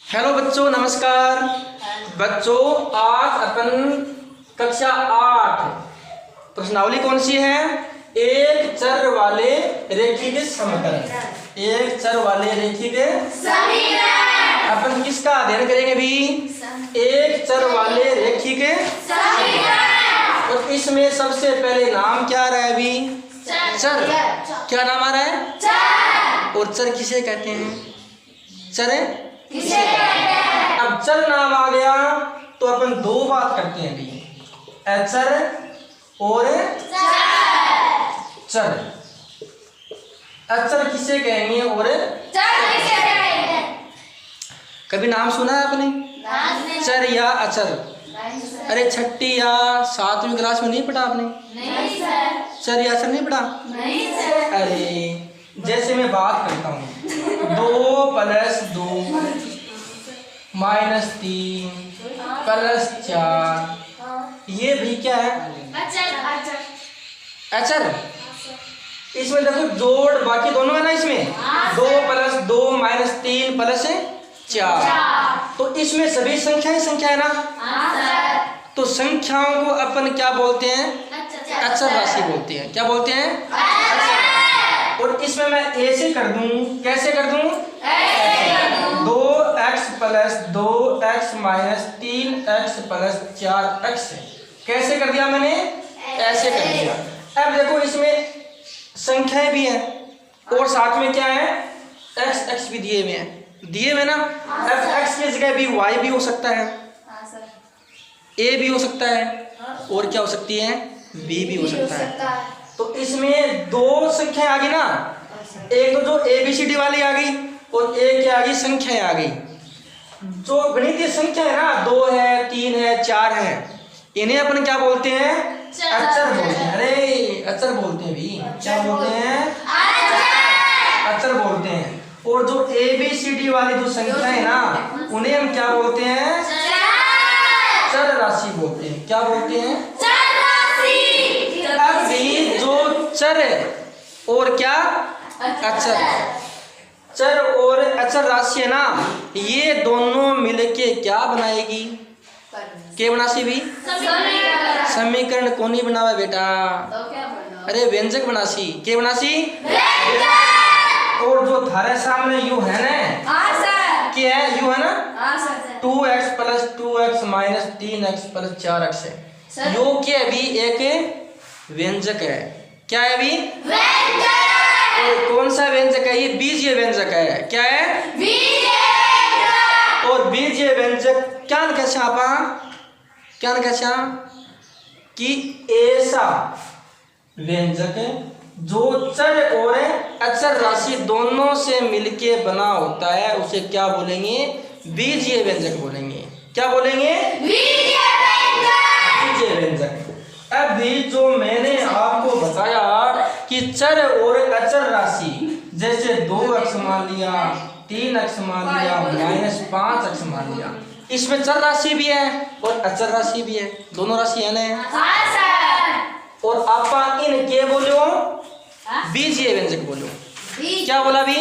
Hello बच्चों, नमस्कार। बच्चों, आज अपन कक्षा 8 प्रश्नावली कौन सी है? एक चर वाले रेखीय समीकरण। एक चर वाले रेखीय समीकरण। अपन किसका अध्ययन करेंगे भी? एक चर वाले रेखीय समीकरण। और इसमें सबसे पहले नाम क्या आ रहा है अभी? चर। क्या नाम आ रहा है? चर। और चर किसे कहते हैं? चर अब चर नाम आ गया तो अपन दो बात करते हैं अभी, अचर और चर। अचर किसे कहेंगे और चर किसे कहेंगे? कभी नाम सुना है आपने? चर या अचर? अरे छठी या 7वीं क्लास में नहीं पढ़ा आपने? नहीं सर। चर या अचर नहीं पढ़ा? नहीं सर। अरे जैसे मैं बात करता हूँ 2 + 2 -3 + 4, ये भी क्या है? अचर। इसमें देखो जोड़ बाकी दोनों है ना, इसमें 2 + 2 -3 + 4, तो इसमें सभी संख्या है ना। तो संख्याओं को अपन क्या बोलते हैं? अचर राशि बोलते हैं। क्या बोलते हैं? और इसमें मैं ऐसे कर दूं, कैसे कर दूं? 2x + 2x - 3x + 4x। कैसे कर दिया मैंने? ऐसे कर दिया। अब देखो इसमें संख्याएं भी हैं और साथ में क्या है? x भी दिए हुए ना। अब x की जगह भी y भी हो सकता है, a भी हो सकता है, और क्या हो सकती है? b भी हो सकता है। तो इसमें दो संख्याएं आ गई ना, एक तो जो ABCD वाली आ गई और एक क्या आ गई? संख्याएं आ गई। जो गणितीय संख्या है ना, 2 है, 3 है, 4 है, इन्हें अपन क्या बोलते हैं? अचर बोलते हैं। अरे अचर बोलते हैं भी। क्या बोलते हैं? अचर बोलते हैं। और जो ABCD वाली जो संख्या है ना, उन्हें हम क्या बोलते हैं? चर राशि बोलते हैं। क्या बोलते हैं? अभी जो चर और क्या अचर, चर और अचर राशि है ना, ये दोनों मिलके क्या बनाएगी? क्या बनासी भी? समीकरण कौन ही बनावा बेटा? अरे व्यंजक बनासी। क्या बनासी? और जो धारे सामने यू है ना, क्या है? यू है ना, 2x + 2x - 3x + 4x है। यो क्या भी एक व्यंजक है। क्या है भी? व्यंजक। और कौन सा व्यंजक है? ये बीजीय व्यंजक है। क्या है? बीजीय व्यंजक। और बीजीय व्यंजक क्या लिखा छापा? क्या लिखा छा? कि ऐसा व्यंजक जो चर और अचर राशि दोनों से मिलके बना होता है, उसे क्या बोलेंगे? बीजीय व्यंजक बोलेंगे। क्या बोलेंगे? बीजीय व्यंजक। अभी जो मैंने आपको बताया कि चर और अचर राशि, जैसे 2x मान लिया, 3x मान लिया, -5x मान लिया, इसमें चर राशि भी है और अचर राशि भी है। दोनों राशि है ना। और आप इन के बोलो बीजीय व्यंजक बोलो। क्या बोला भी?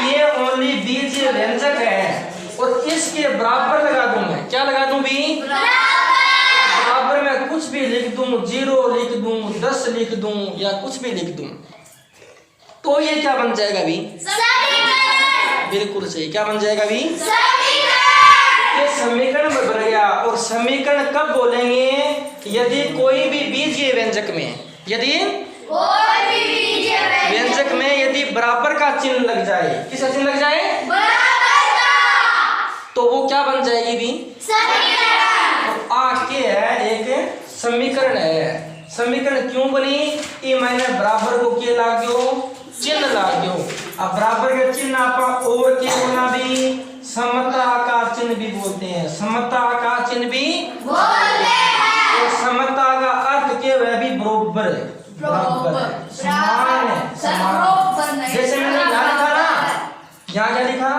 ये ओनली बीजीय व्यंजक है और इसके बराबर लगा दूं मैं। क्या लगा दूं भी? बराबर में कुछ भी लिख दूं, 0 लिख दूं, 10 लिख दूं, या कुछ भी लिख दूं, तो ये क्या बन जाएगा भी? बिल्कुल सही। क्या बन जाएगा भी? ये समीकरण बन गया। और समीकरण कब बोलेंगे? यदि कोई भी बीजीय व्यंजक में, यदि व्यंजक में यदि बराबर का चिन्ह लग जाए। किसका चिन्ह लग जाए? बराबर का। तो वो क्या बन जाएगी भी? समीकरण। तो आके है एक समीकरण है। समीकरण क्यों बनी? ये मैंने बराबर को क्या लागो? चिन्ह लागो। अब बराबर का चिन्ह आप और क्या बोला भी? समता का चिन्ह भी बोलते हैं। समता का चिन्ह भी बोलते हैं। और समता का अर्थ क्या है भी? बराबर है, समान है, समान। जैसे मैंने यहाँ लिखा ना, यहाँ क्या लिखा?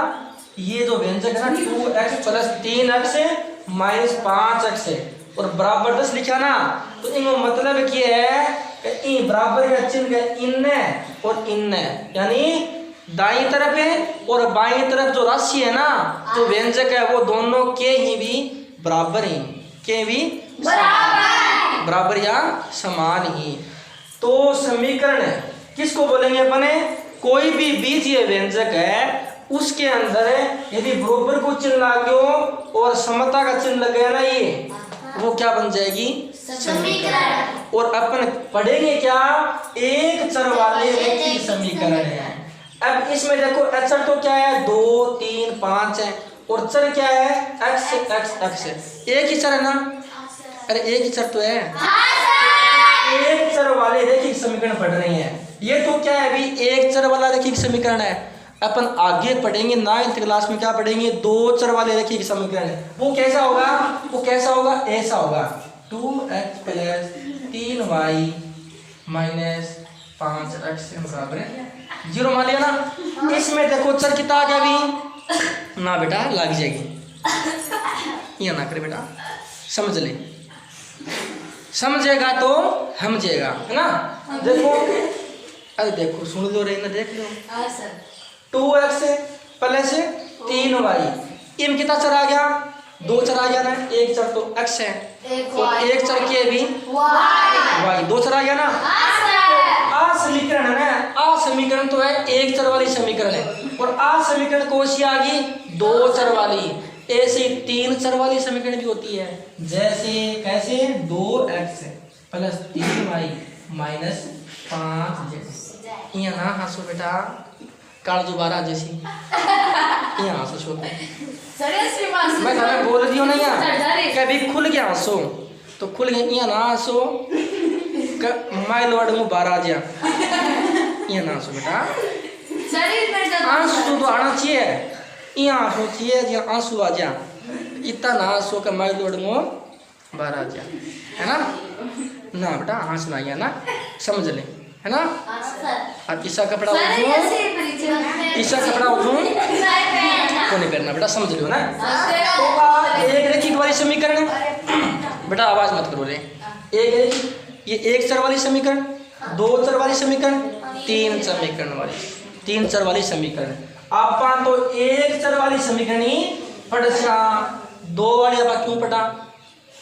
ये जो व्यंजक है ना, 2x + 3x - 5x है और बराबर 10 लिखा ना, तो इनको मतलब क्या है? बराबर का चिन्ह इन और इन, यानी दाईं तरफ है और बाईं तरफ जो राशि है ना, जो व्यंजक है, वो दोनों के ही भी बराबर ही, के भी बराबर या समान ही। तो समीकरण किसको बोलेंगे अपने? कोई भी बीजीय व्यंजक है उसके अंदर यदि बराबर को चिन्ह लागो और समता का चिन्ह लग गया ना, ये वो क्या बन जाएगी? समीकरण। और अपन पढ़ेंगे क्या? एक चर वाले रैखिक समीकरण है। अब इसमें देखो अचर तो क्या है? 2 3 5 है और चर क्या है? x x x है। एक ही चर है ना? अरे एक ही चर तो है। एक चर वाले रैखिक समीकरण पढ़ रहे हैं। ये तो क्या है अभी? एक चर वाला रैखिक समीकरण है। अपन आगे पढ़ेंगे 9th क्लास में, क्या पढ़ेंगे? दो चर वाले रैखिक समीकरण है। वो कैसा होगा? वो कैसा होगा? ऐसा होगा 2x + 3y - 5x बराबर है 0 मान लिया ना। इसमें देखो चर कितना आ गया अभी ना बेटा, लग जाएगी ये ना करे बेटा, समझ ले, समझेगा तो समझेगा, है ना। देखो अरे देखो सुन लो रे ना, देख लो 2x + 3y, इन कितना चर आ गया? 2 चर आ गया ना। एक चर तो x है और एक चर के भी y, 2 चर आ गया ना। आ समीकरण है ना, आ समीकरण तो है एक चर वाली समीकरण है और आ समीकरण कौन सी आ गई? 2 चर वाली। ऐसे 3 चर वाली समीकरण भी होती है, जैसे कैसे? 2x + 3y - 5z। यहाँ ना हंसो बेटा, काल जुबारा जैसी यहाँ हंसो छोटे, मैं तुम्हें बोल दियो ना, यहाँ कभी खुल गया हंसो तो खुल गया, यहाँ ना हंसो माइल वर्ड में 12 जा यहाँ ना हंसो बेटा, आंसू तो आना चाहिए, यहाँ आंसू चाहिए जी, आंसू आ जा, इतना ना आंसू का माइल वर्ड में 12 जा, है ना ना बेटा, हंसना है ना, समझ ले, है ना। अब ईसा कपड़ा उठो, ईसा कपड़ा उठो को नहीं पहनना बेटा, समझ लो ना। तो एक रैखिक वाली समीकरण बेटा, आवाज मत करो रे। एक रैखिक, ये एक चर वाली समीकरण, 2 चर वाली समीकरण, 3 चर वाली समीकरण। आप तो एक चर वाली समीकरण ही पढ़ सा, 2 वाली आप क्यों पढ़ा?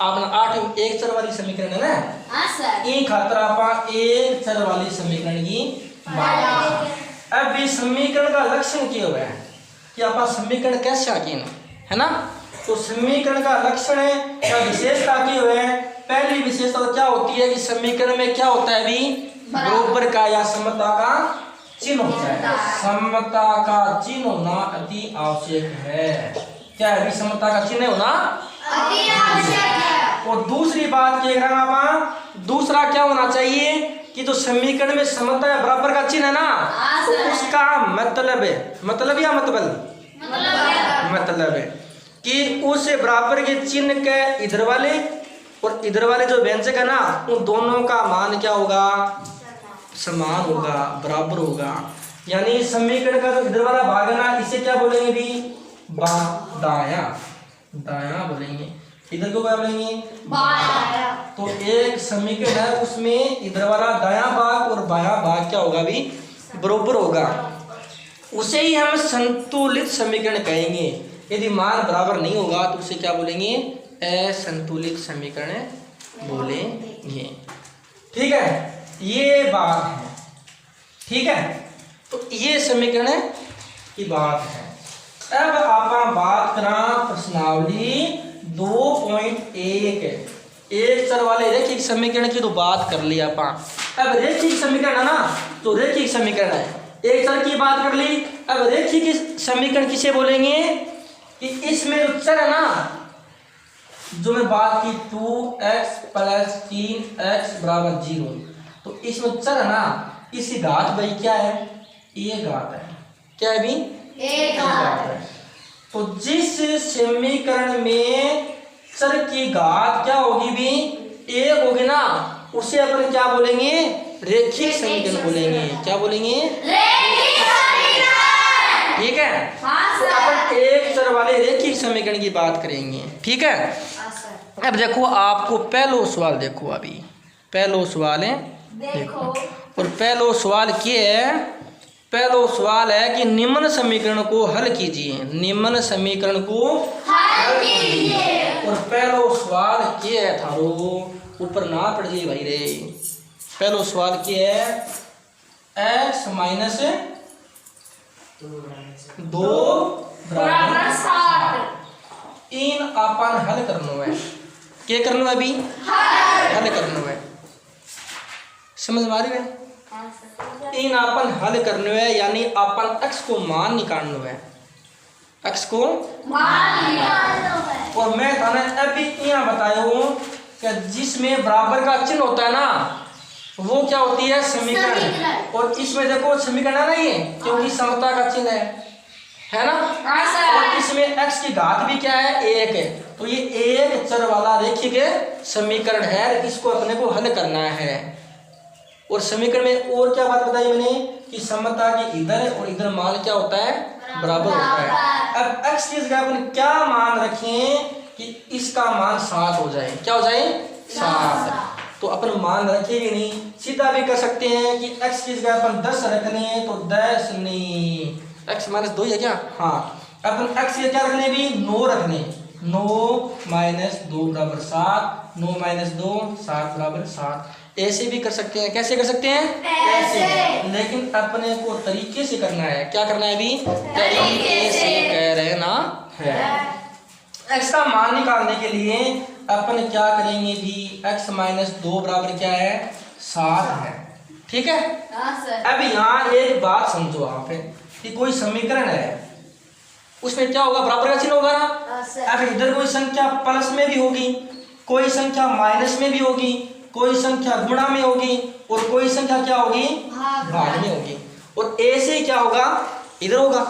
आपने 8 एक चर वाली समीकरण है ना, ये खातर आप एक चर वाली समीकरण की बात। अब ये समीकरण का लक्षण क्या हुआ है कि आप समीकरण कैसे आकीन है ना। तो समीकरण का लक्षण है क्या, विशेषता की हुए है। पहली विशेषता क्या होती है कि समीकरण में क्या होता है अभी? बराबर का या समता का चिन्ह होता है। समता का चिन्ह होना अति आवश्यक है। क्या है? समता का चिन्ह होना अति आवश्यक है। और दूसरी बात कह रहा हूं, दूसरा क्या होना चाहिए कि जो समीकरण में समता या बराबर का चिन्ह है ना, तो उसका मतलब है, मतलब या मतलब है कि उस बराबर के चिन्ह के इधर वाले और इधर वाले जो व्यंजक है ना, उन दोनों का मान क्या होगा? समान होगा, बराबर होगा। यानी समीकरण का जो इधर वाला भाग है ना, इसे क्या बोलेंगे भी? दाया, दाया बोलेंगे। इधर को क्या बोलेंगे? बाया। तो एक समीकरण है, उसमें इधर वाला दाया भाग और बाया भाग क्या होगा भी? बराबर होगा। उसे ही हम संतुलित समीकरण कहेंगे। यदि मान बराबर नहीं होगा तो उसे क्या बोलेंगे? असंतुलित समीकरण बोलेंगे। ठीक है, ये बात है। ठीक है, तो ये समीकरण की बात है। अब आप बात करा प्रश्नावली 2.1, एक चर वाले रैखिक समीकरण की तो बात कर ली आप। अब रैखिक समीकरण है ना, तो रैखिक समीकरण है, एक चर की बात कर ली। अब रैखिक समीकरण किसे बोलेंगे कि इसमें जो चर है ना, जो मैं बात की 2x + 3x = 0, तो इसमें चर है ना, इसी घात भाई क्या है? ये घात है। क्या है भी? एक घात है। तो जिस समीकरण में चर की घात क्या होगी भी? 1 होगी ना, उसे अपन क्या बोलेंगे? रैखिक समीकरण बोलेंगे। क्या बोलेंगे? रैखिक समीकरण। ठीक है, तो अपन एक चर वाले रैखिक समीकरण की बात करेंगे। ठीक है, अब देखो आपको पहलो सवाल देखो, अभी पहलो सवाल है देखो, और पहलो सवाल क्या है पहला सवाल है कि निम्न समीकरण को हल कीजिए। निम्न समीकरण को हल कीजिए। और पहला सवाल क्या है थारो ऊपर ना पड़ जाइए भाई रे। पहला सवाल क्या है, x माइनस 2 बराबर 7 इन अपन हल करना है। क्या करना है अभी? हल करना है। समझ में आ रही है? इन अपन हल करने है, यानी अपन x को मान निकालना है। x को मान निकालना है। और मैं थाने अभी यहाँ बताया हूँ कि जिसमें बराबर का चिन्ह होता है ना, वो क्या होती है? समीकरण। और इसमें देखो समीकरण है ना ये, क्योंकि समता का चिन्ह है ना। और इसमें x की घात भी क्या है? 1 है। तो ये एक चर वाला रेखीय समीकरण है, इसको अपने को हल करना है। और समीकरण में और क्या बात बताई मैंने कि समता के इधर और इधर मान क्या होता है? बराबर होता है। अब x की जगह अपन क्या मान रखें कि इसका मान 7 हो जाए। क्या हो जाए? 7। तो अपन मान रखेंगे नहीं, सीधा भी कर सकते हैं कि x की जगह अपन 10 रखने हैं तो 10 नहीं, x माइनस 2 है क्या? हाँ, अपन x की क्या रखने भी? 9 रखने। 9 माइनस 2 बराबर 7, 9 माइनस 2 7 बराबर 7। ऐसे भी कर सकते हैं। कैसे कर सकते हैं? ऐसे। लेकिन अपने को तरीके से करना है। क्या करना है अभी? तरीके से कह रहे ना है। x का मान निकालने के लिए अपन क्या करेंगे भी? x माइनस 2 बराबर क्या है? 7 है। ठीक है। अब यहाँ एक बात समझो आप कि कोई समीकरण है, उसमें क्या होगा? बराबर का चिन्ह होगा ना। अब इधर कोई संख्या प्लस में भी होगी, कोई संख्या माइनस में भी होगी, कोई संख्या गुणा में होगी, और कोई संख्या क्या होगी? भाग में होगी। और ऐसे ही क्या होगा? इधर होगा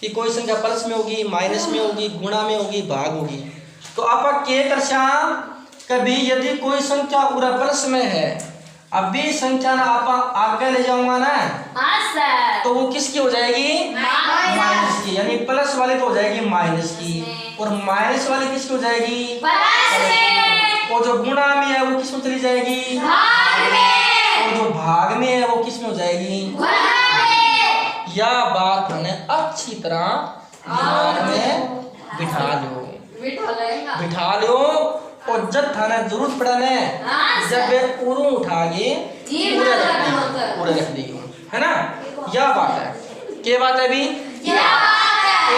कि कोई संख्या प्लस में होगी, माइनस में होगी, गुणा में होगी, भाग होगी। तो आप क्या कर श्याम, कभी यदि कोई संख्या पूरा प्लस में है, अभी संख्या ना आप आगे ले जाऊंगा ना, तो वो किसकी हो जाएगी? माइनस की। यानी प्लस वाली तो हो जाएगी माइनस की, और माइनस वाली किसकी हो जाएगी? और जो गुणा में है वो किस में चली जाएगी? भाग में। और जो भाग में है वो किस में हो जाएगी? यह बात हमें अच्छी तरह दिमाग में बिठा लो। और जब थाना जरूरत पड़ा ना, जब पूरा उठा के पूरा रख दी, है ना। यह बात है। क्या बात है अभी?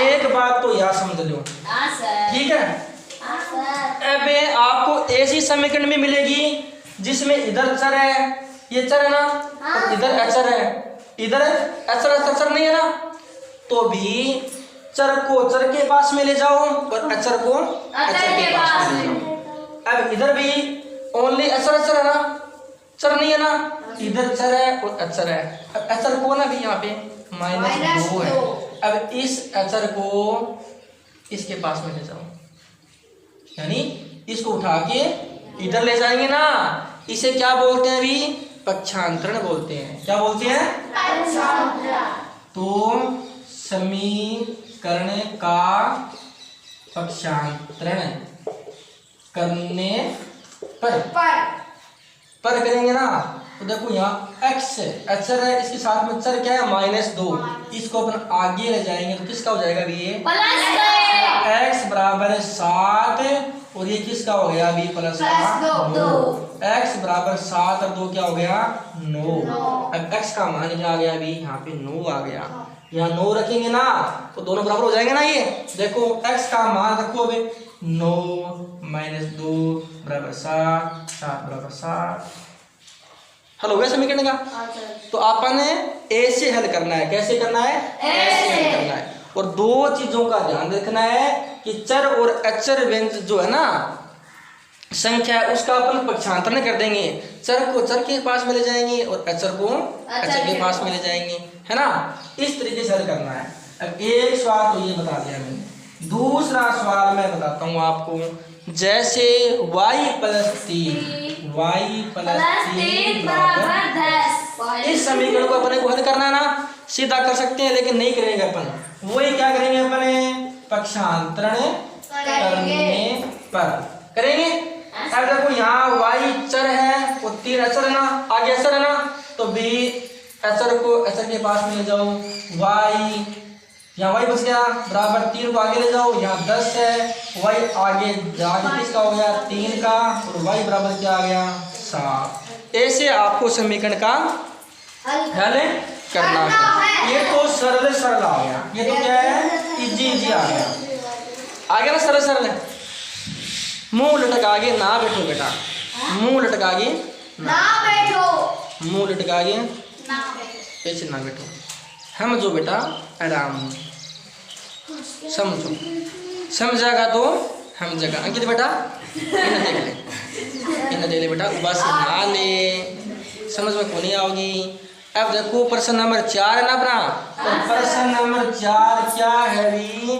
एक बात तो याद समझ लो, ठीक है। अब आपको ऐसी समीकरण में मिलेगी जिसमें इधर चर है, ये चर है ना, और इधर अचर है। इधर अचर नहीं है ना, तो भी चर को चर के पास में ले जाओ और अचर को अचर के पास में ले जाओ। अब इधर भी ओनली अचर है ना, चर नहीं है ना, इधर चर है और अचर है। अब अचर को ना भी यहाँ पे -2 है। अब इस अचर को इसके पास में ले जाओ, यानी इसको उठा के इधर ले जाएंगे ना, इसे क्या बोलते हैं अभी? पक्षांतरण बोलते हैं। क्या बोलते हैं? तो समीकरण का पक्षांतरण करने पर करेंगे ना, तो देखो यहाँ x अचर है, इसके साथ में चर क्या है? -2। इसको अपन आगे ले जाएंगे तो किसका हो जाएगा अभी? ये x बराबर 7 और ये किसका हो गया अभी? प्लस 9। x बराबर 7 और 2 क्या हो गया? 9। अब x का मान क्या आ गया अभी? यहाँ पे 9 आ गया। यहाँ 9 रखेंगे ना तो दोनों बराबर हो जाएंगे ना। ये देखो x का मान रखो अभी 9 -2 बराबर 7, 7 बराबर 7। हल हो गया समीकरण का। तो आपन ऐसे हल करना है। कैसे करना है? ऐसे हल करना है। और दो चीजों का ध्यान रखना है कि चर और अचर व्यंजन जो है ना संख्या, उसका अपन पक्षांतरण कर देंगे। चर को चर के पास में ले जाएंगे और अचर को अचर के पास में ले जाएंगे, है ना। इस तरीके से हल करना है। अब एक सवाल तो ये बता दिया मैंने, दूसरा सवाल मैं बताता हूँ आपको। जैसे y + 3 बराबर 10। इस समीकरण को अपने को हल करना है ना, सीधा कर सकते हैं लेकिन नहीं करेंगे अपन। वही क्या करेंगे अपने? पक्षांतरण करने पर करेंगे। अब देखो यहाँ y चर है और 3 अचर है ना, आगे अचर है ना, तो भी एचर को एचर के पास में ले जाओ, वाई यहाँ वाई बच गया बराबर 3 को आगे ले जाओ, यहाँ 10 है, वाई आगे जाके किसका हो गया 3 का, और वाई बराबर क्या आ गया 7। ऐसे आपको समीकरण का हल करना है। ये तो सरल सरल आ गया, ये तो क्या है इजी इजी आ गया, आ गया ना सरल सरल। मुंह लटका के ना बैठो बेटा, मुंह लटका के ना बैठो, मुंह लटका के ना बैठो, ऐसे ना बैठो, हम जो बेटा आराम समझो, समझागा तो हम जगह अंकित बेटा इन्हें देख ले, इन्हें देख ले बेटा, बस ना ले, समझ में को नहीं आओगी। अब देखो प्रश्न नंबर 4 है ना अपना, तो प्रश्न नंबर 4 क्या है भी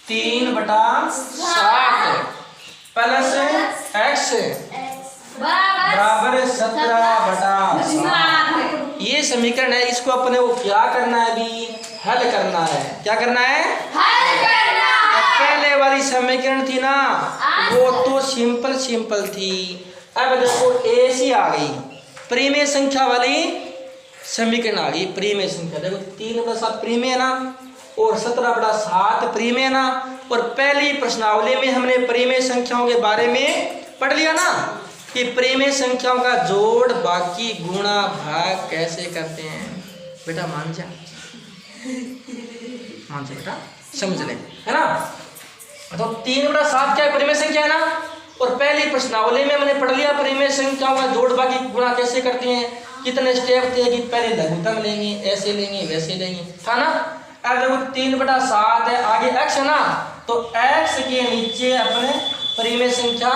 3/7 प्लस x बराबर 17/7। ये समीकरण है, इसको अपने को क्या करना है भी हल करना है। क्या करना है हल करना है। पहले वाली समीकरण थी ना वो तो सिंपल सिंपल थी, अब देखो ऐसी आ गई परिमेय संख्या वाली समीकरण आ गई। परिमेय संख्या देखो 3/7 परिमेय ना और 17/7 परिमेय ना, और पहली प्रश्नावली में हमने परिमेय संख्याओं के बारे में पढ़ लिया ना कि परिमेय संख्याओं का जोड़ बाकी गुणा भाग कैसे करते हैं। बेटा मान जा बेटा, समझ ले है ना। तो 3/7 क्या है परिमेय संख्या है ना, और पहली प्रश्नावली में हमने पढ़ लिया परिमेय संख्याओं का जोड़ बाकी गुणा कैसे करते हैं। कितने स्टेप थे कि पहले लघुत्तम लेंगे, ऐसे लेंगे वैसे लेंगे, था ना। अब देखो 3/7 है, आगे x है ना, तो x के नीचे अपने परिमेय संख्या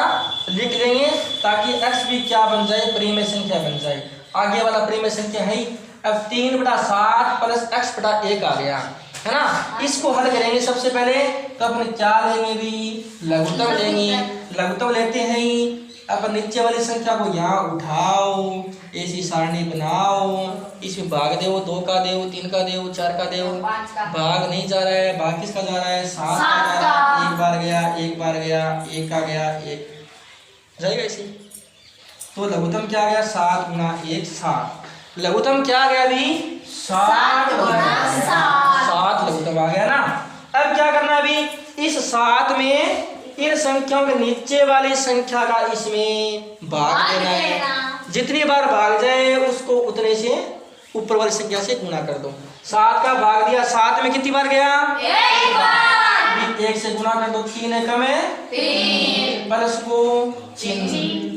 लिख लेंगे ताकि x भी क्या बन जाए परिमेय संख्या बन जाए। आगे वाला परिमेय संख्या है ही। अब 3/7 प्लस x/1 आ गया है ना। इसको हल करेंगे सबसे पहले, तो अपने क्या लेंगे भी लघुत्तम लेंगे, लघुत्तम लेते हैं ही। अब नीचे वाली संख्या को यहाँ उठाओ, ऐसी सारणी बनाओ, इसमें भाग दो, 2 का दो, 3 का दो, 4 का दो, भाग नहीं जा रहा है, भाग किसका जा रहा है 7 का जा रहा है। एक बार गया, एक बार गया, एक का गया, एक जाएगा इसी। तो लघुत्तम क्या गया 7 गुना 1 7, लघुत्तम क्या गया अभी 7 लघुत्तम आ गया ना। अब क्या करना अभी इस 7 में इन संख्याओं के नीचे वाली संख्या का इसमें भाग देना है। जितनी बार भाग जाए उसको उतने से ऊपर वाली संख्या से गुणा कर दो। 7 का भाग दिया, 7 में कितनी बार गया 1 बार, 1 से गुणा कर दो, 3 है कम है 3 प्लस को चिन्ह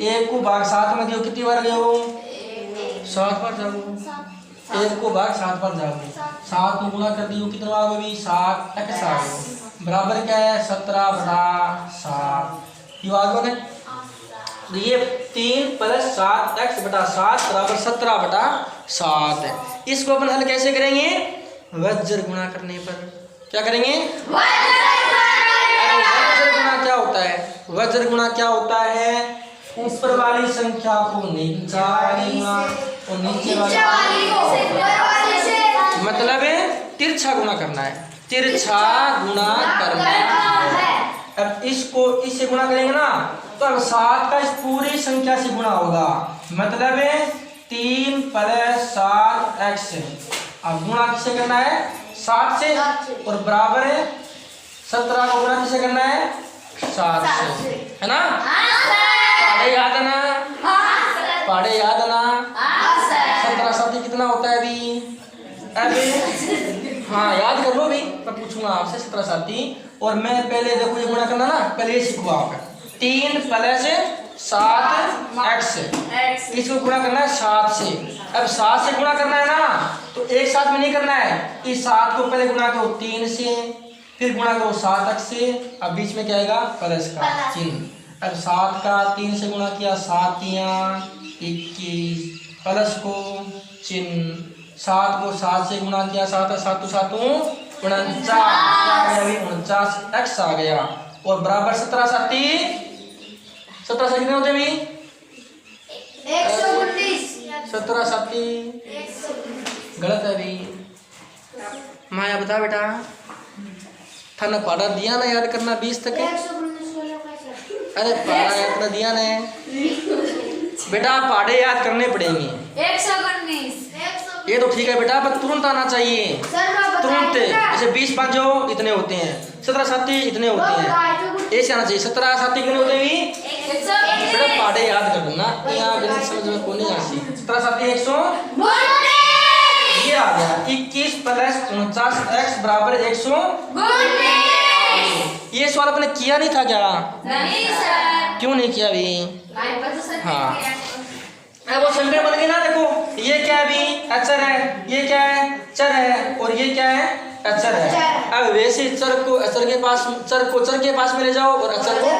1 को भाग 7 में दियो, कितनी बार गए 7 बार जाओ, 1 को भाग 7 बार जाओ, 7 को गुणा कर दियो कितना आ गया 7 x आ गया बराबर क्या है 17/7। ये आगे ने तो ये 3 + 7x/7 बराबर 17/7 है। इसको अपन हल कैसे करेंगे वज्र गुणा करने पर। क्या करेंगे वज्र गुणा क्या होता है, वज्र गुणा क्या होता है ऊपर वाली संख्या को नीचे वाली गुणा और नीचे वाली को, मतलब तिरछा गुणा करना है, तिरछा गुणा करना है। अब इसको इससे गुणा करेंगे ना तो अब 7 का इस पूरी संख्या से गुणा होगा, मतलब 3 + 7x। अब गुणा किससे करना है 7 से, और बराबर है 17 को गुणा किससे करना है 7 से, है ना। पढ़े याद है ना, पढ़े याद है ना। 17 7 कितना होता है अभी हाँ याद कर लो भी, मैं पूछूंगा आपसे 17 7। और मैं पहले देखो ये गुणा करना ना, पहले ये सीखो आप 3 + 7x, इसको गुणा करना है 7 से। अब 7 से गुणा करना है ना तो एक साथ में नहीं करना है, इस 7 को पहले गुणा करो 3 से, फिर गुणा करो 7x से, अब बीच में क्या आएगा प्लस का चिन्ह। अब 7 का 3 से गुणा किया 7 × 21 प्लस को चिन्ह, 7 को 7 से गुणा किया 7 7 7 49x आ गया, और बराबर 17 7 कितने होते भी 17 7 गलत है भी। माया बता बेटा थाना पारा दिया ना याद करना 20 तक, अरे पारा याद करना दिया ना बेटा, पाड़े याद करने पड़ेंगे। 119 ये तो ठीक है बेटा, पर तुरंत आना चाहिए, तुरंत। जैसे 20 5 जो इतने होते हैं, 17 7 इतने होते हैं, ऐसे आना चाहिए। 17 7 कितने होते हैं भी बेटा, पाठे याद कर लेना, यहाँ गणित समझ में कौन नहीं आती। 17 7 100, ये आ गया 21 प्लस 49x बराबर 100। ये सवाल अपने किया नहीं था क्या? नहीं सर। क्यों नहीं किया अभी? हाँ, अब वो समीकरण बन गई ना। देखो ये क्या है अभी? अचर है, ये क्या है? चर है, और ये क्या है? अचर है। अब वैसे चर को चर के पास में ले जाओ और अचर को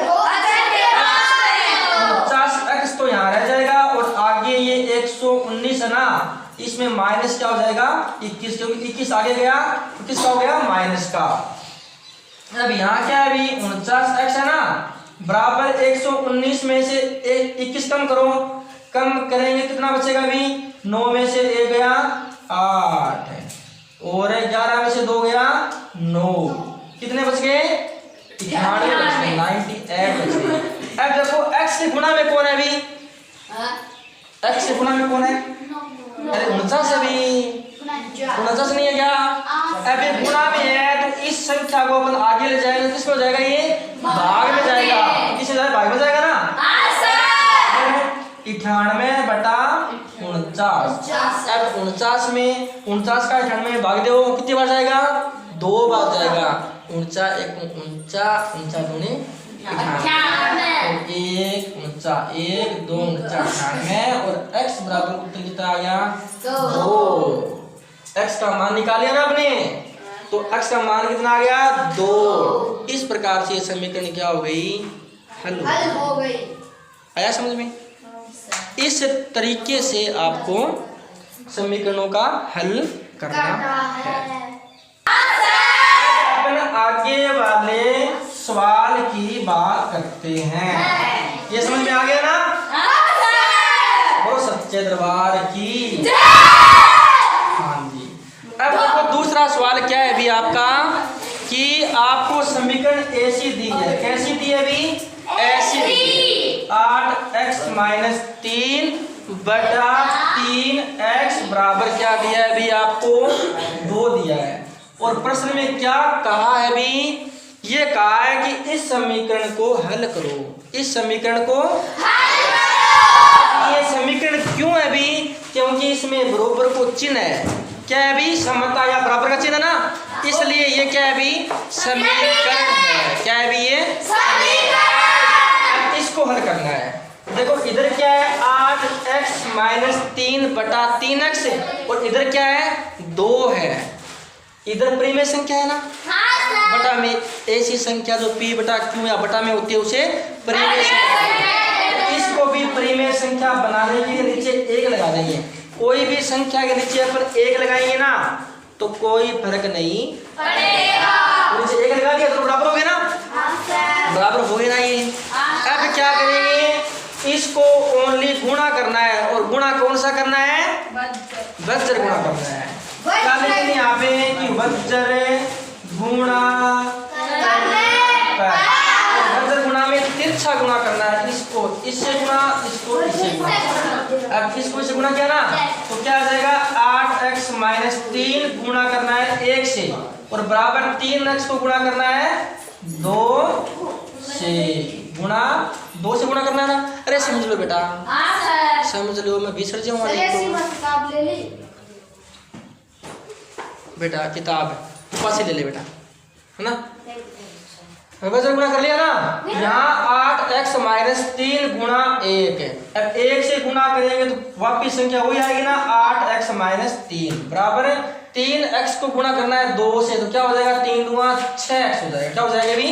50x तो यहाँ रह जाएगा, और आगे ये 119 है ना, इसमें माइनस क्या हो जाएगा? 21, क्योंकि 21 आगे गया तो किसका हो गया? माइनस का। अब यहाँ क्या है अभी? 49x है ना, बराबर 119 में से 21 कम करो, कम करेंगे कितना बचेगा अभी? 9 में से 1 गया 8, और 11 में से 2 गया 9, कितने बच गए? 98 बच गए। अब देखो x से गुणा में कौन है अभी? x से गुणा में कौन है? अरे 49 अभी 49 नहीं है क्या? अभी गुणा में है तो इस संख्या को अपन आगे ले जाएंगे, किसमें हो जाएगा? ये भाग में जाएगा, किसमें जाएगा? भाग में जाएगा ना। 98 बटा 49। अब 49 में 49 का 98 में भाग दो, कितनी बार जाएगा? 2 बार जाएगा। 49 1 49 49 दूनी 98, 1 2 98, और x बराबर उत्तर कितना आ गया? 2। x का मान निकालिए ना आपने, तो x का मान कितना आ गया? 2। इस प्रकार से ये समीकरण क्या हो गई? हल हो गई। आया समझ में? इस तरीके से आपको समीकरणों का हल करना है। अपन आगे वाले सवाल की बात करते हैं। ये समझ में आ गया ना? बोलो सच्चे दरबार की। हाँ जी। अब आपको दूसरा सवाल क्या है अभी आपका, कि आपको समीकरण ऐसी दी है। कैसी दी है अभी? ऐसी दी है। 8x - 3 बटा 3x बराबर क्या दिया है अभी आपको? 2 दिया है। और प्रश्न में क्या कहा है अभी? ये कहा है कि इस समीकरण को हल करो। इस समीकरण को ये समीकरण क्यों है अभी? क्योंकि इसमें बराबर को चिन्ह है। क्या है अभी? समता या बराबर का चिन्ह है ना, इसलिए ये क्या है अभी? समीकरण है। क्या है अभी? ये समीकरण। इसको हल करना है। देखो इधर क्या है? 8x - 3 बटा 3x, और इधर क्या है? 2 है। इधर परिमेय संख्या है ना, बटा में ऐसी संख्या जो p बटा q या बटा में होती है उसे परिमेय संख्या। इसको भी परिमेय संख्या बनाने के लिए नीचे 1 लगा देंगे। कोई भी संख्या के नीचे अपन 1 लगाएंगे ना तो कोई फर्क नहीं पड़ेगा। नीचे 1 लगा दिया तो बराबर हो गया ना, बराबर हो गया ना। ये अब क्या करेंगे? इसको ओनली गुणा करना है, और गुणा कौन सा करना है? वज्र गुणा करना है। क्या लिखेंगे यहाँ पे कि वज्र गुणा वज्र गुणा में तिरछा गुणा करना है। इसको इससे गुणा, इसको इससे गुणा। अब इसको इससे गुणा किया ना तो क्या आ जाएगा? 8x - 3 गुणा करना है 1 से, और बराबर 3x को गुणा करना है 2 से। गुणा 2 से गुणा करना है ना। अरे समझ लो बेटा, समझ लो, मैं बिसर जाऊंगा बेटा। किताब पास ही ले ले बेटा, है ना। वज्र गुणा कर लिया ना। यहाँ 8x - 3 गुणा 1 है। अब 1 से गुणा करेंगे तो वापिस संख्या वही आएगी ना, 8x - 3 बराबर 3x को गुणा करना है 2 से, तो क्या हो जाएगा? 3 दूना 6x हो जाएगा। क्या हो जाएगा अभी?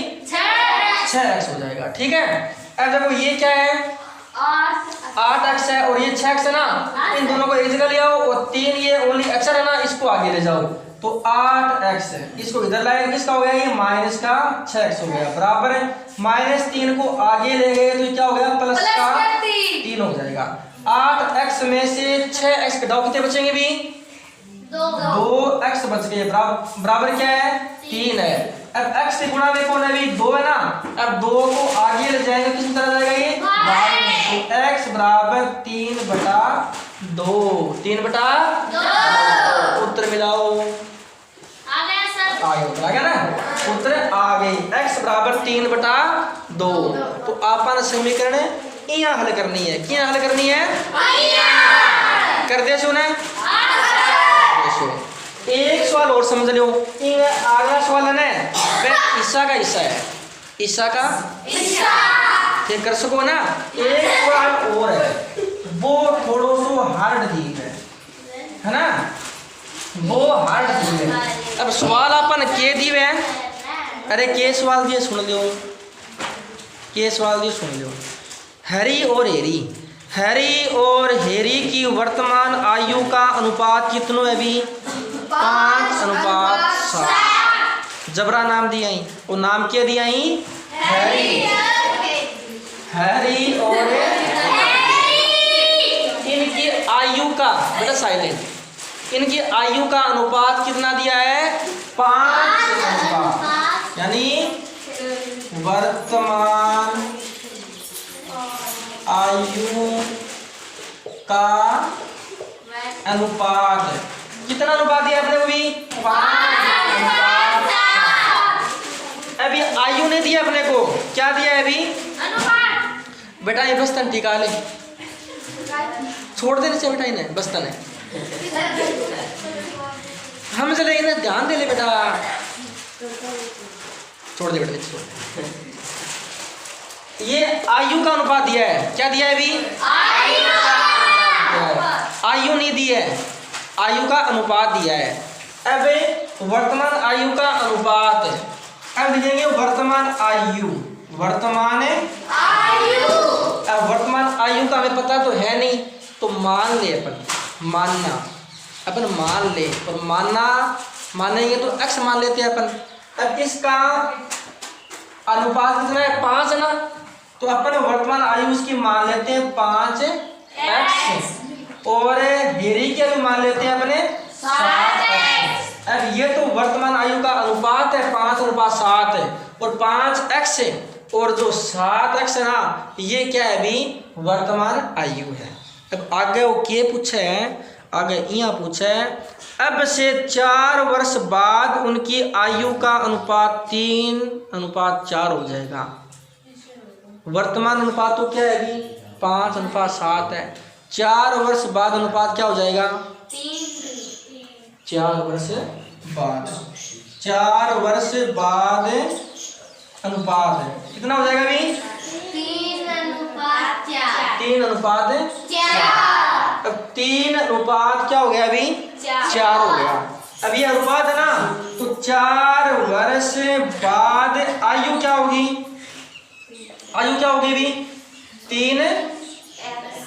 6x हो जाएगा। ठीक है। अब देखो ये क्या है? 8x है और ये 6x है ना, इन दोनों को एक जगह ले आओ, और 3 ये ओनली अक्षर है ना, इसको आगे ले जाओ तो 8x है। इसको इधर लाएंगे, किसका हो गया? ये माइनस का 6x हो गया, बराबर -3 को आगे ले गए तो क्या हो गया? प्लस का 3 हो जाएगा। 8x में से 6x घटाओ, कितने बचेंगे भी? 2x बच गए, बराबर क्या है? 3 है। अब x से गुणा में कौन है भी? 2 है ना। अब 2 को आगे ले जाएंगे, किस तरह जाएगा? ये तो x बराबर 3 बटा 2 3/2 उत्तर मिलाओ। आ गया ना उत्तर आ गई। x बराबर 3/2। तो आपन समीकरण यहाँ हल करनी है। क्या हल करनी है? कर दे सुने। एक सवाल और समझ लो। अगला सवाल है ना वह ईसा का हिस्सा है। ईसा का ठीक कर सको ना। एक सवाल और है वो थोड़ो सो हार्ड दी है ना, वो हार्ड दी है। अब सवाल अपन के दिए हैं। अरे के सवाल दिए सुन लो, के सवाल दिए सुन लो। हैरी और हेरी, हैरी और हेरी की वर्तमान आयु का अनुपात कितनो है अभी? 5:7। जबरा नाम दिया ही, वो नाम क्या दिया ही? हैरी। हैरी और इनकी आयु का बेटा साइलेंट, इनकी आयु का अनुपात कितना दिया है? 5:7। यानी वर्तमान आयु का अनुपात कितना अनुपात दिया आपने को भी? 5:7। अभी आयु ने दिया अपने को, क्या दिया है अभी? बेटा ये बस्तन टिका ले, छोड़ देने से बेटा इन्हें बस्तन है। हम चले इन्हें ध्यान दे ले बेटा, छोड़ दे बेटा छोड़। ये आयु का अनुपात दिया है, क्या दिया है अभी? आयु नहीं दी है, आयु का अनुपात दिया है। अब वर्तमान आयु का अनुपात, अब लिखेंगे वर्तमान आयु, वर्तमान आयु। अब वर्तमान आयु का हमें पता तो है नहीं, तो मान ले अपन, मानना अपन मान ले, और मानना मानेंगे तो x मान लेते हैं अपन। अब इसका अनुपात कितना है? 5 है ना, तो अपन वर्तमान आयु उसकी मान लेते हैं 5x, और हेरी की भी मान लेते हैं अपने 7x। अब ये तो वर्तमान आयु का अनुपात है 5:7 है, और 5x है, और जो 7x है ना ये क्या है अभी? वर्तमान आयु है। अब आगे वो क्या पूछे है? आगे यहाँ पूछे है अब से 4 वर्ष बाद उनकी आयु का अनुपात 3:4 हो जाएगा। वर्तमान अनुपात तो क्या है अभी? 5:7 है। 4 वर्ष बाद अनुपात क्या हो जाएगा? 4 वर्ष बाद, 4 वर्ष बाद अनुपात है कितना हो जाएगा अभी? 3:4। अब 3 क्या हो गया अभी? 4 हो गया। अब ये अनुपात है ना, तो 4 वर्ष बाद आयु क्या होगी? आयु क्या होगी अभी?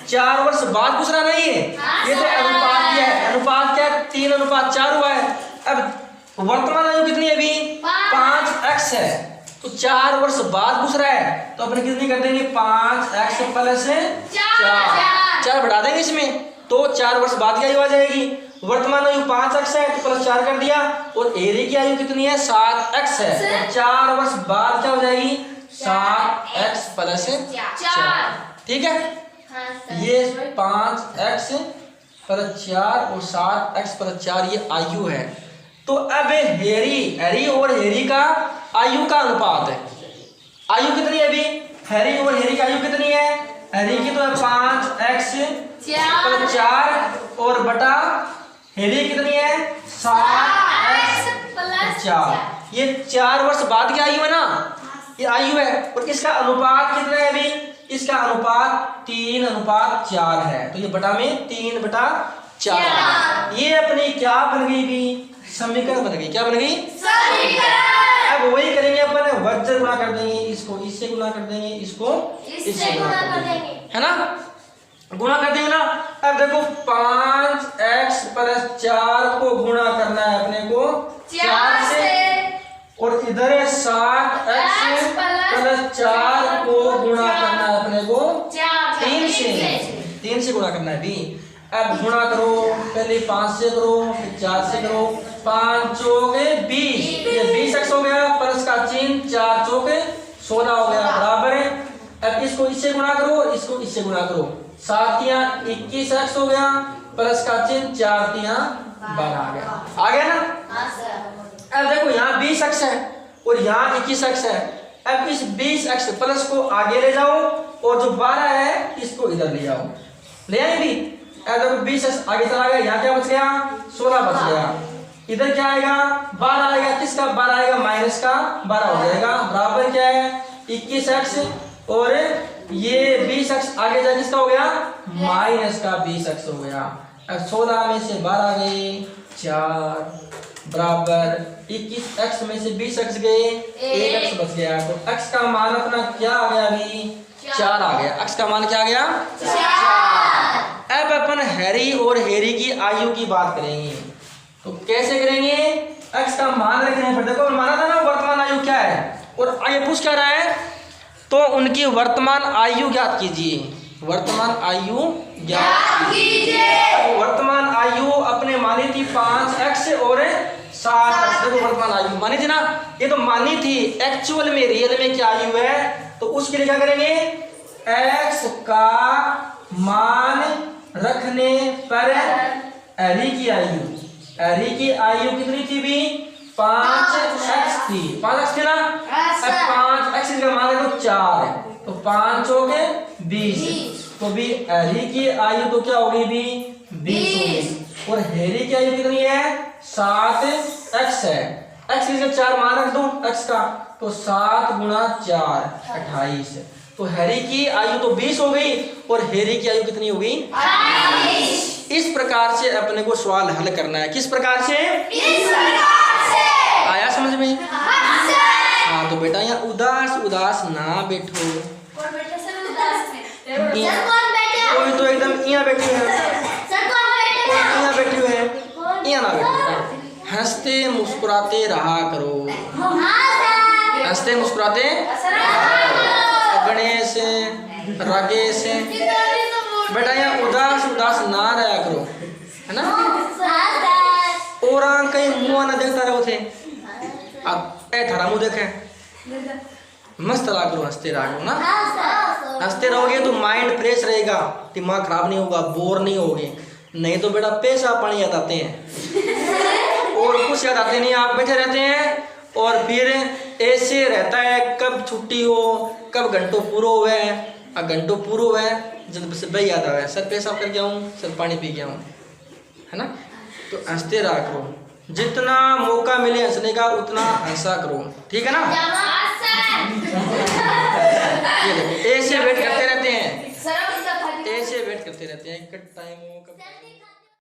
4 वर्ष बाद पूछ रहा नहीं है, ये तो अनुपात क्या है? अनुपात क्या है? 3:4 हुआ है। अब वर्तमान आयु कितनी है अभी? 5x है, तो 4 वर्ष बाद पूछ रहा है, तो अपने कितनी कर देंगे? 5x + 4 बढ़ा देंगे इसमें, तो 4 वर्ष बाद की आयु आ जाएगी। वर्तमान आयु 5x है, तो +4 कर दिया, और एरी की आयु कितनी है? 7x है, तो 4 वर्ष बाद क्या हो जाएगी? 7x + 4। ठीक है, ये 5x + 4 और 7x + 4 ये आयु है। तो अब हैरी और हेरी का आयु का अनुपात है। आयु कितनी है अभी? हैरी और हेरी की आयु कितनी है? हैरी की तो है 5x + 4 और बटा हेरी कितनी है? 7x + 4। ये 4 वर्ष बाद की आयु है ना, ये आयु है, और इसका अनुपात कितना है अभी? इसका अनुपात 3:4 है, तो ये बटा में 3/4। ये अपनी क्या बन गई भी? समीकरण बन गई। क्या बन गई? समीकरण। अब वही करेंगे अपन, वज्र गुणा कर देंगे, इसको इससे गुणा कर देंगे, इसको इससे गुणा कर देंगे, है ना? गुणा कर देंगे ना। अब देखो 5x + 4 को गुणा करना है अपने को 4 से, और इधर है 7x + 4 को गुणा करना है अपने को 3 से गुणा करना है भी। अब गुणा करो, पहले 5 से करो, फिर 4 से करो। 5 चौके 20, ये 20x हो गया, प्लस का चिन्ह 4 चौके 16 हो गया, बराबर है। अब इसको इससे गुणा करो, इसको इससे गुणा करो, 7 तिया 21x हो गया, प्लस का चिन्ह 4 तिया 12 आ गया ना। अब देखो यहाँ 20x है और यहाँ 21x है। अब इस 20x प्लस को आगे ले जाओ और जो 12 है इसको इधर ले जाओ, ले आए भी। अब देखो 20x आगे चला गया, यहाँ क्या बच गया 16 बच गया। इधर क्या आएगा 12 आएगा, किसका 12 आएगा माइनस का 12 हो जाएगा, बराबर क्या है 21x और ये 20x आगे जाके किसका हो गया माइनस का 20x हो गया। अब 16 में से 12 गए 4 बराबर 21x में से 20x गए 1x बच गया। तो x का मान अपना क्या आ गया अभी 4 आ गया। x का मान क्या आ गया 4। अब अपन हैरी और हेरी की आयु की बात करेंगे। तो कैसे करेंगे, x का मान रखने पर देखो माना था ना वर्तमान आयु क्या है और आगे पूछ क्या रहा है, तो उनकी वर्तमान आयु ज्ञात कीजिए। वर्तमान आयु ज्ञात कीजिए। वर्तमान आयु अपने मानी थी 5x और 7x। देखो वर्तमान आयु मानी थी ना, ये तो मानी थी, एक्चुअल में रियल में क्या आयु है, तो उसके लिए क्या करेंगे x का मान रखने पर एरी की आयु, एरी की आयु कितनी थी भी 5x थी, 5x थी ना। अब 5x का मान है तो 4 है, तो 5 हो गए 20, तो भी एरी की आयु तो क्या होगी भी 20 होगी। और हेरी की आयु कितनी है 7x है, x की जगह 4 मान रख दो x का, तो 7 गुणा 4 28। तो हैरी की आयु तो 20 हो गई और हेरी की आयु कितनी होगी 28। इस प्रकार से अपने को सवाल हल करना है। किस प्रकार से, आया समझ में? हाँ तो बेटा यहाँ उदास उदास ना बैठो, कोई तो एकदम यहाँ बैठी है, यहाँ बैठी हुए है, यहाँ ना बैठो बेटा। हंसते मुस्कुराते रहा करो, हंसते मुस्कुराते गणेश रागेश बेटा यहाँ उदास उदास ना रहा करो, है ना। और कहीं मुँह ना देखता रहो थे, अब ए थारा मुँह देखे मस्त रहा करो, हंसते रहा करो ना। हंसते रहोगे तो माइंड फ्रेश रहेगा, दिमाग खराब नहीं होगा, बोर नहीं होगे। नहीं तो बेटा पैसा पानी याद आते हैं और कुछ याद आते नहीं, आप बैठे रहते हैं और फिर ऐसे रहता है कब छुट्टी हो कब घंटों पूरा हुए, घंटों पूरा हुए जब से भाई याद आवे सर पेशाब करके आऊँ सर पानी पी के आऊँ, है ना। तो हंसते रहा करो, जितना मौका मिले हंसने का उतना हंसा करो, ठीक है ना। ये देखो ऐसे वेट करते रहते हैं, ऐसे वेट करते रहते हैं, कब टाइम हो कब